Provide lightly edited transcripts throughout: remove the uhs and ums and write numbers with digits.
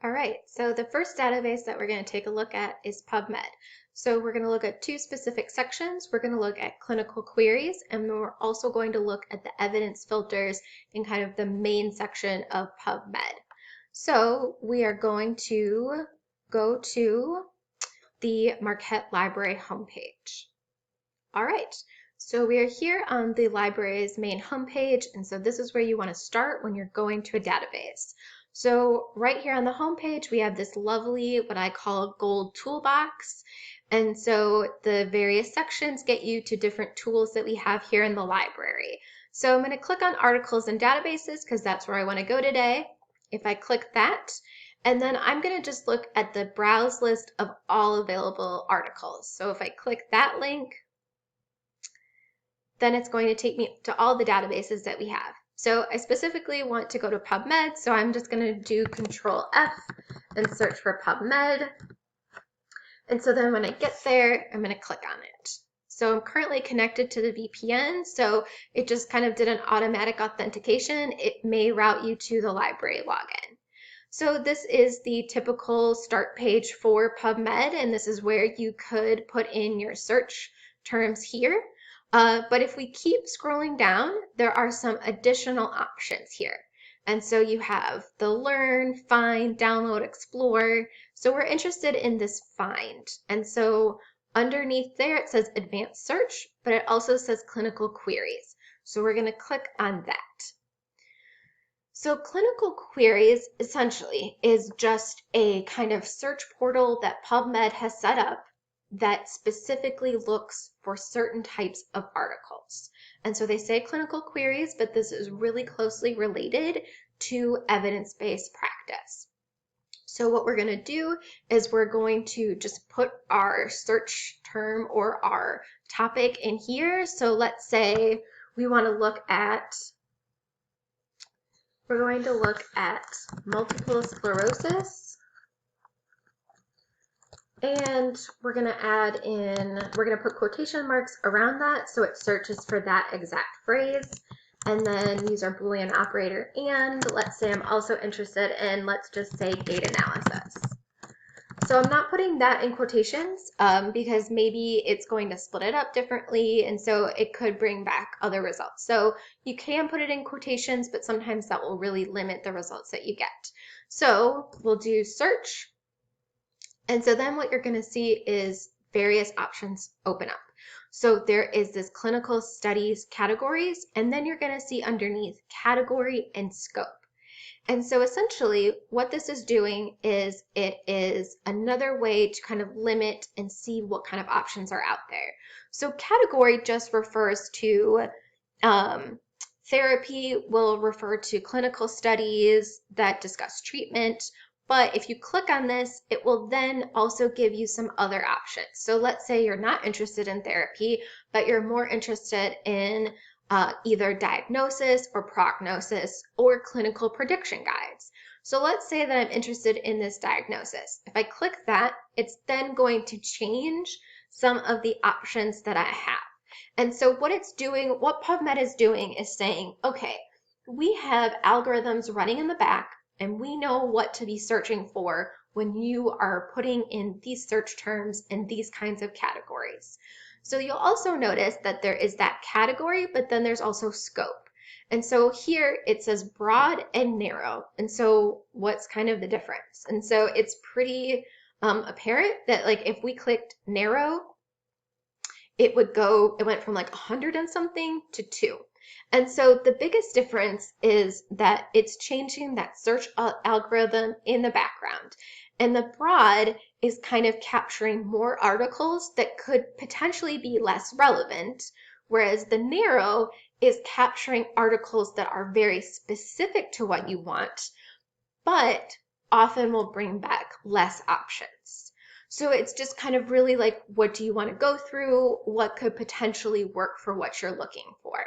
All right, so the first database that we're going to take a look at is PubMed. So we're going to look at two specific sections. We're going to look at clinical queries, and we're also going to look at the evidence filters in kind of the main section of PubMed. So we are going to go to the Marquette Library homepage. All right, so we are here on the library's main homepage, and so this is where you want to start when you're going to a database. So right here on the homepage, we have this lovely, what I call gold toolbox. And so the various sections get you to different tools that we have here in the library. So I'm going to click on articles and databases because that's where I want to go today. If I click that, and then I'm going to just look at the browse list of all available articles. So if I click that link, then it's going to take me to all the databases that we have. So I specifically want to go to PubMed, so I'm just going to do Control F and search for PubMed. And so then when I get there, I'm going to click on it. So I'm currently connected to the VPN, so it just kind of did an automatic authentication. It may route you to the library login. So this is the typical start page for PubMed, and this is where you could put in your search terms here. But if we keep scrolling down, there are some additional options here. And so you have the learn, find, download, explore. So we're interested in this find. And so underneath there, it says advanced search, but it also says clinical queries. So we're going to click on that. So clinical queries essentially is just a kind of search portal that PubMed has set up that specifically looks for certain types of articles. And so they say clinical queries, but this is really closely related to evidence-based practice. So what we're going to do is we're going to just put our search term or our topic in here. So let's say we want to look at, we're going to look at multiple sclerosis. And we're going to add in, we're going to put quotation marks around that so it searches for that exact phrase, and then use our Boolean operator. And let's say I'm also interested in, let's just say, gait analysis. So I'm not putting that in quotations because maybe it's going to split it up differently, and so it could bring back other results. So you can put it in quotations, but sometimes that will really limit the results that you get. So we'll do search. And so then what you're going to see is various options open up. So there is this clinical studies categories, and then you're going to see underneath category and scope. And so essentially what this is doing is it is another way to kind of limit and see what kind of options are out there. So category just refers to therapy will refer to clinical studies that discuss treatment. But if you click on this, it will then also give you some other options. So let's say you're not interested in therapy, but you're more interested in either diagnosis or prognosis or clinical prediction guides. So let's say that I'm interested in this diagnosis. If I click that, it's then going to change some of the options that I have. And so what it's doing, what PubMed is doing is saying, okay, we have algorithms running in the back, and we know what to be searching for when you are putting in these search terms in these kinds of categories. So you'll also notice that there is that category, but then there's also scope. And so here it says broad and narrow. And so what's kind of the difference? And so it's pretty apparent that like if we clicked narrow, it went from like 100 and something to 2. And so the biggest difference is that it's changing that search algorithm in the background. And the broad is kind of capturing more articles that could potentially be less relevant, whereas the narrow is capturing articles that are very specific to what you want, but often will bring back less options. So it's just kind of really like, what do you want to go through? What could potentially work for what you're looking for?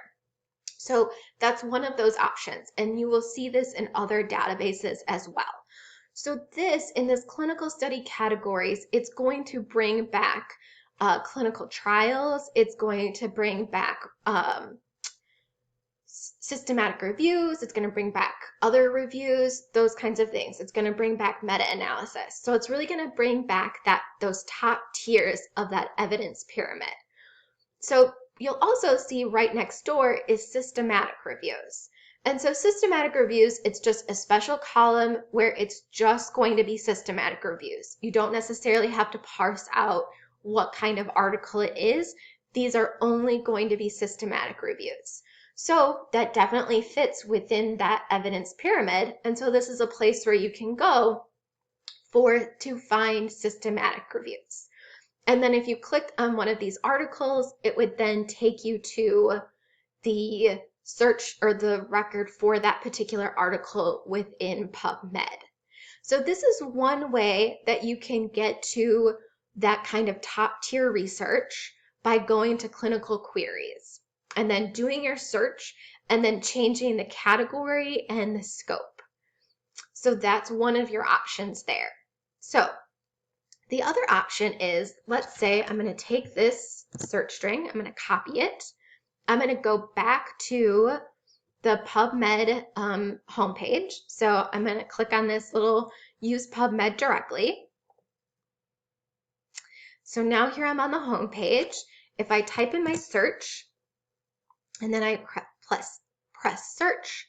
So that's one of those options, and you will see this in other databases as well. So this, in this clinical study categories, it's going to bring back clinical trials. It's going to bring back systematic reviews, it's going to bring back other reviews, those kinds of things. It's going to bring back meta-analysis. So it's really going to bring back those top tiers of that evidence pyramid. So you'll also see right next door is systematic reviews. And so systematic reviews, it's just a special column where it's just going to be systematic reviews. You don't necessarily have to parse out what kind of article it is. These are only going to be systematic reviews. So that definitely fits within that evidence pyramid. And so this is a place where you can go to find systematic reviews. And then if you clicked on one of these articles, it would then take you to the search or the record for that particular article within PubMed. So this is one way that you can get to that kind of top tier research by going to clinical queries and then doing your search and then changing the category and the scope. So that's one of your options there. So the other option is, let's say I'm going to take this search string, I'm going to copy it, I'm going to go back to the PubMed homepage. So I'm going to click on this little use PubMed directly. So now here I'm on the homepage. If I type in my search and then I press search,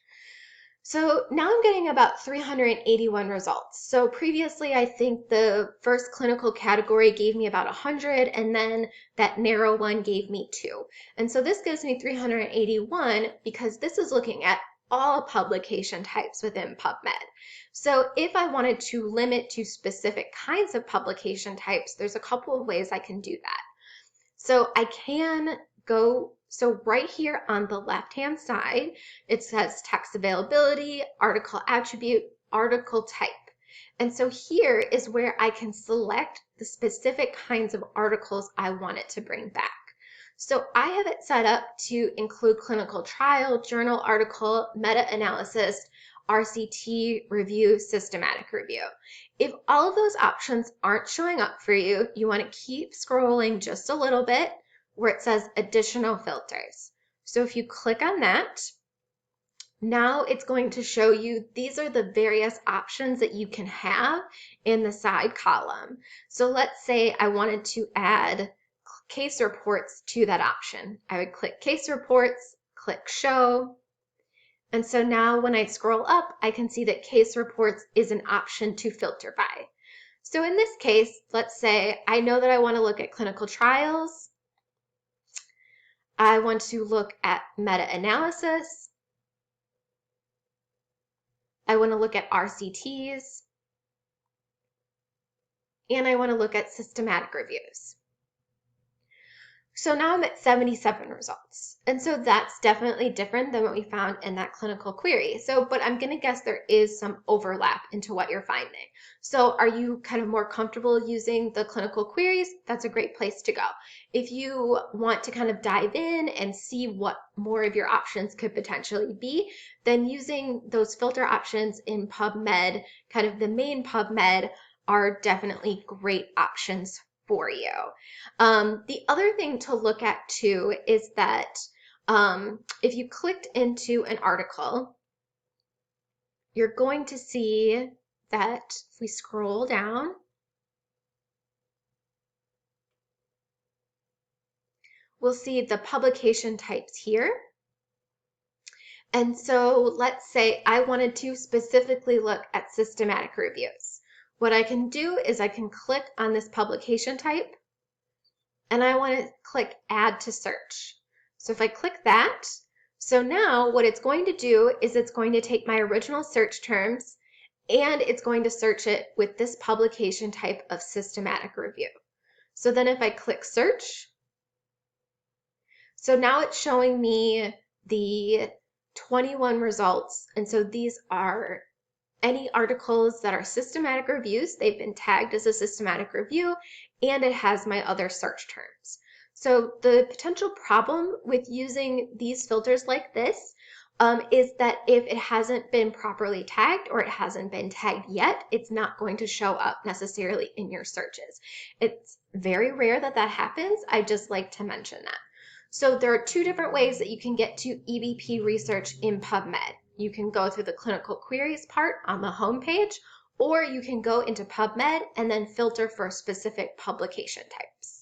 so now I'm getting about 381 results. So previously, I think the first clinical category gave me about 100, and then that narrow one gave me 2. And so this gives me 381 because this is looking at all publication types within PubMed. So if I wanted to limit to specific kinds of publication types, there's a couple of ways I can do that. So I can go, so right here on the left-hand side, it says text availability, article attribute, article type. And so here is where I can select the specific kinds of articles I want it to bring back. So I have it set up to include clinical trial, journal article, meta-analysis, RCT review, systematic review. If all of those options aren't showing up for you, you want to keep scrolling just a little bit where it says additional filters. So if you click on that, now it's going to show you these are the various options that you can have in the side column. So let's say I wanted to add case reports to that option. I would click case reports, click show. And so now when I scroll up, I can see that case reports is an option to filter by. So in this case, let's say I know that I want to look at clinical trials. I want to look at meta-analysis. I want to look at RCTs. And I want to look at systematic reviews. So now I'm at 77 results. And so that's definitely different than what we found in that clinical query. But I'm going to guess there is some overlap into what you're finding. So are you kind of more comfortable using the clinical queries? That's a great place to go. If you want to kind of dive in and see what more of your options could potentially be, then using those filter options in PubMed, kind of the main PubMed, are definitely great options for you. The other thing to look at too is that if you clicked into an article, you're going to see that if we scroll down, we'll see the publication types here. And so let's say I wanted to specifically look at systematic reviews. What I can do is I can click on this publication type and I want to click add to search. So if I click that, so now what it's going to do is it's going to take my original search terms and it's going to search it with this publication type of systematic review. So then if I click search, so now it's showing me the 21 results. And so these are any articles that are systematic reviews. They've been tagged as a systematic review, and it has my other search terms. So the potential problem with using these filters like this is that if it hasn't been properly tagged or it hasn't been tagged yet, it's not going to show up necessarily in your searches. It's very rare that that happens. I just like to mention that. So there are two different ways that you can get to EBP research in PubMed. You can go through the clinical queries part on the homepage, or you can go into PubMed and then filter for specific publication types.